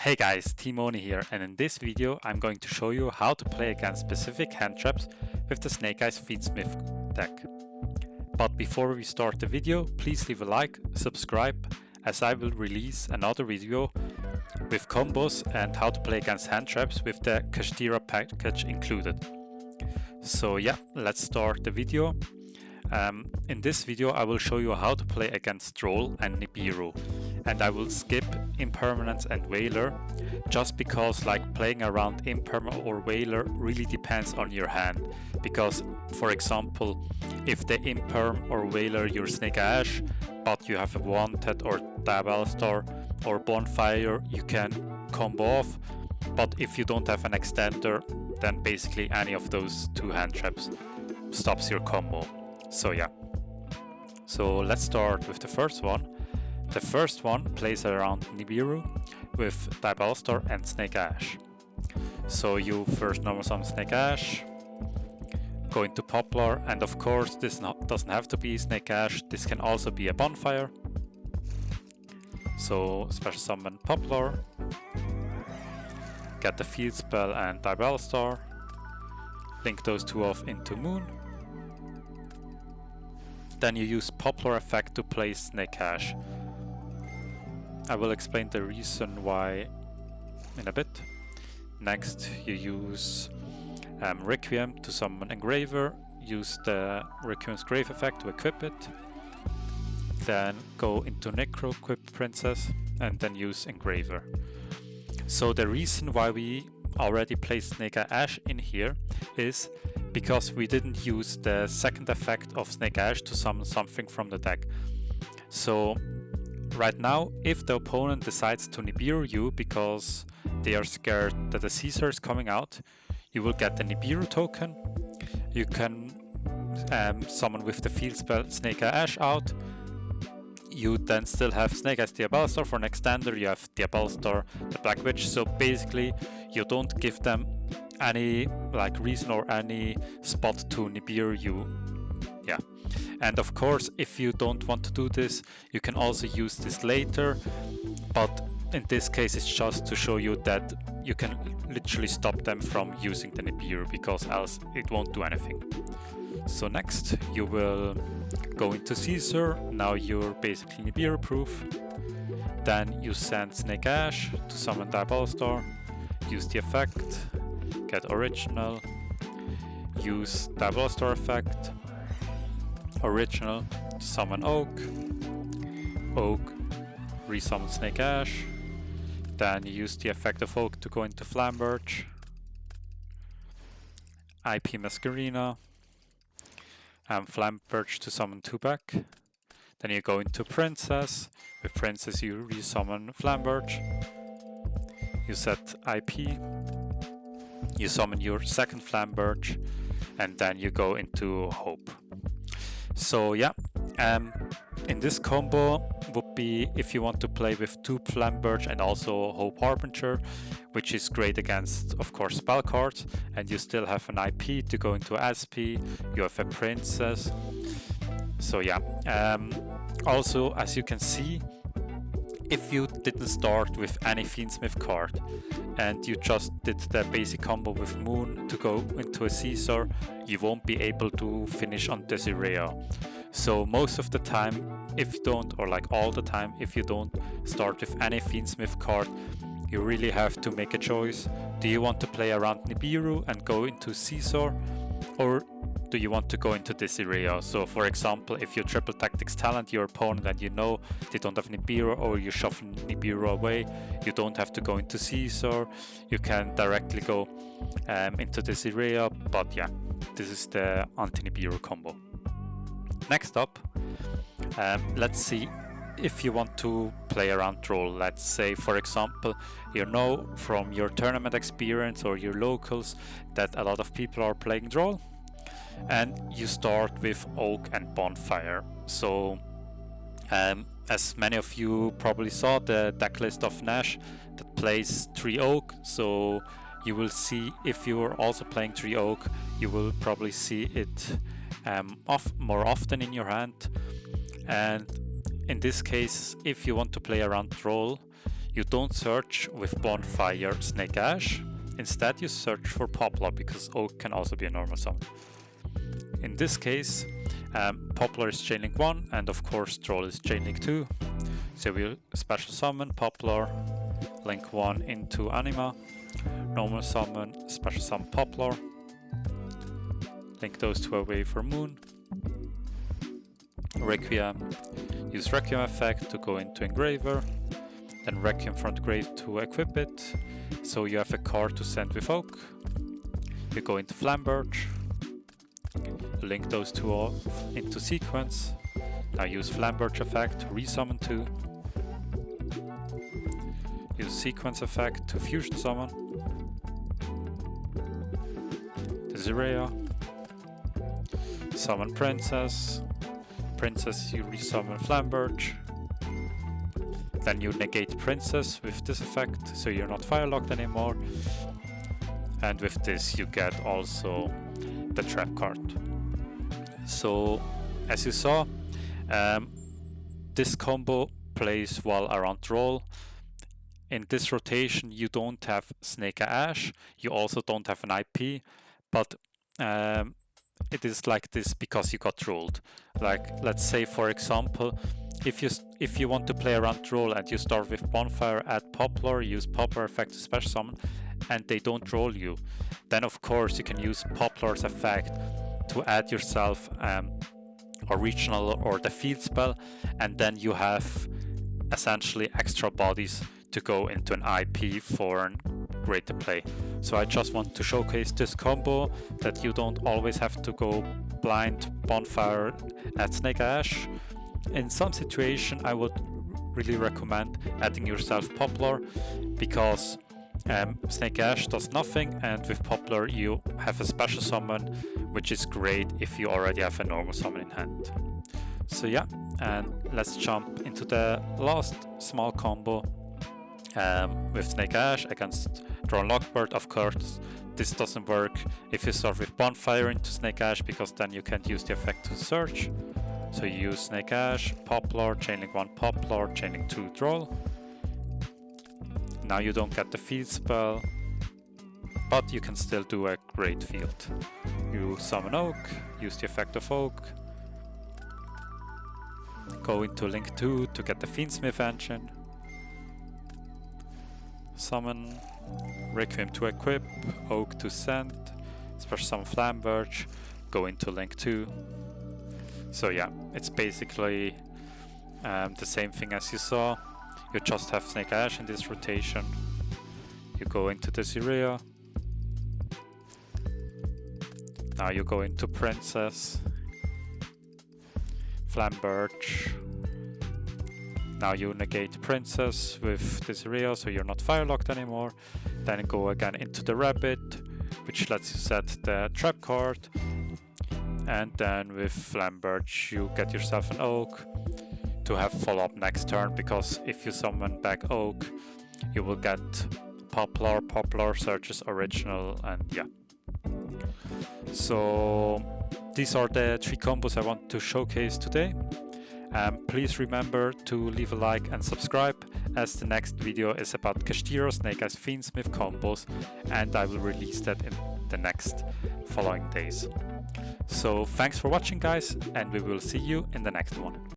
Hey guys, Timoni here, and in this video I'm going to show you how to play against specific hand traps with the Snake Eyes Fiendsmith deck. But before we start the video, please leave a like, subscribe, as I will release another video with combos and how to play against hand traps with the Kashtira package included. So yeah, let's start the video. In this video I will show you how to play against Droll and Nibiru, and I will skip Impermanence and Whaler just because playing around Imperma or Whaler really depends on your hand, because for example if the Imperm or Whaler your Snake Eyes, but you have a Wanted or Diabellstar or Bonfire, you can combo off, but if you don't have an extender then basically any of those two hand traps stops your combo. So yeah, so let's start with the first one. The first one plays around Nibiru with Diabellstar and Snake Eyes. So you first normal summon Snake Eyes, go into Poplar, and of course this doesn't have to be Snake Eyes, this can also be a Bonfire. So special summon Poplar, get the field spell and Diabellstar, link those two off into Moon. Then you use Poplar effect to play Snake Eyes. I will explain the reason why in a bit. Next you use Requiem to summon Engraver, use the Requiem's Grave effect to equip it, then go into Necro, equip Princess, and then use Engraver. So the reason why we already placed Snake Eyes in here is because we didn't use the second effect of Snake Eyes to summon something from the deck. So right now, if the opponent decides to Nibiru you because they are scared that the Caesar is coming out, you will get the Nibiru token. You can summon with the field spell Snake Eyes out. You then still have Snake Eyes Diabellstar for an extender, you have Diabellstar the Black Witch, so basically you don't give them any reason or any spot to Nibiru you. Yeah, and of course if you don't want to do this you can also use this later, but in this case it's just to show you that you can literally stop them from using the Nibiru, because else it won't do anything. So next you will go into Caesar, now you're basically Nibiru proof. Then you send Snake Eyes to summon Diabellstar, use the effect, get original, use Diabellstar effect, original to summon Oak, Oak resummon Snake Eyes, then you use the effect of Oak to go into Flamberge, IP Masquerina, and Flamberge to summon 2 back. Then you go into Princess, with Princess you resummon Flamberge, you set IP, you summon your second Flamberge, and then you go into Hope. So yeah, in this combo would be if you want to play with 2 Flamberge and also Hope Harbinger, which is great against, of course, spell cards, and you still have an IP to go into SP, you have a Princess. So yeah, also as you can see, if you didn't start with any Fiendsmith card and you just did the basic combo with Moon to go into a Caesar, you won't be able to finish on Desirea. So most of the time, if you don't, or all the time, if you don't start with any Fiendsmith card, you really have to make a choice. Do you want to play around Nibiru and go into Caesar, or do you want to go into Desirea? So for example, if you triple tactics talent your opponent and you know they don't have Nibiru, or you shuffle Nibiru away, you don't have to go into Caesar, you can directly go into Desirea. But yeah, this is the anti-Nibiru combo. Next up, let's see if you want to play around Droll. Let's say for example you know from your tournament experience or your locals that a lot of people are playing Droll, and you start with Oak and Bonfire. So as many of you probably saw the deck list of Nash that plays 3 Oak, so you will see if you are also playing 3 Oak, you will probably see it more often in your hand. And in this case, if you want to play around Droll, you don't search with Bonfire Snake Eyes. Instead, you search for Poplar, because Oak can also be a normal summon. In this case, Poplar is Chainlink 1, and of course Droll is Chainlink 2. So we'll special summon Poplar, link 1 into Anima, normal summon, special summon Poplar, link those two away for Moon, Requiem, use Requiem effect to go into Engraver, then Requiem from the grave to equip it, so you have a card to send with Oak. You go into Flambird, link those two off into sequence. Now use Flambird effect to resummon 2. Use sequence effect to fusion summon. Desiree. Summon Princess. Princess, you resummon Flambird. Then you negate Princess with this effect, so you're not firelocked anymore. And with this you get also the trap card. So, as you saw, this combo plays well around Droll. In this rotation you don't have Snake Eyes, you also don't have an IP, but it is like this because you got trolled. Like, let's say for example, if you want to play around Droll and you start with Bonfire, add Poplar, use Poplar effect to special summon, and they don't troll you, then of course you can use Poplar's effect to add yourself original or the field spell, and then you have essentially extra bodies to go into an IP for a greater play. So I just want to showcase this combo, that you don't always have to go blind Bonfire at Snake Eyes. In some situation I would really recommend adding yourself Poplar, because Snake Eyes does nothing, and with Poplar you have a special summon, which is great if you already have a normal summon in hand. So yeah, and let's jump into the last small combo with Snake Eyes against Droll and Lockbird. Of course, this doesn't work if you start with Bonfire into Snake Eyes, because then you can't use the effect to search. So you use Snake Eyes, Poplar, Chainlink 1 Poplar, Chainlink 2 Droll. Now you don't get the field spell, but you can still do a great field. You summon Oak, use the effect of Oak, go into Link 2 to get the Fiendsmith engine, summon Requiem to equip, Oak to send, special summon Flambird, go into Link 2. So yeah, it's basically the same thing as you saw. You just have Snake Eyes in this rotation. You go into the Desiree. Now you go into Princess, Flambird. Now you negate Princess with Desiree, so you're not firelocked anymore. Then go again into the Rabbit, which lets you set the trap card. And then with Flambird you get yourself an Oak to have follow-up next turn, because if you summon back Oak you will get Poplar, Poplar searches original, and yeah. So these are the 3 combos I want to showcase today. Please remember to leave a like and subscribe, as the next video is about Castillo Snake Eyes Fiendsmith combos, and I will release that in the next following days. So thanks for watching guys, and we will see you in the next one.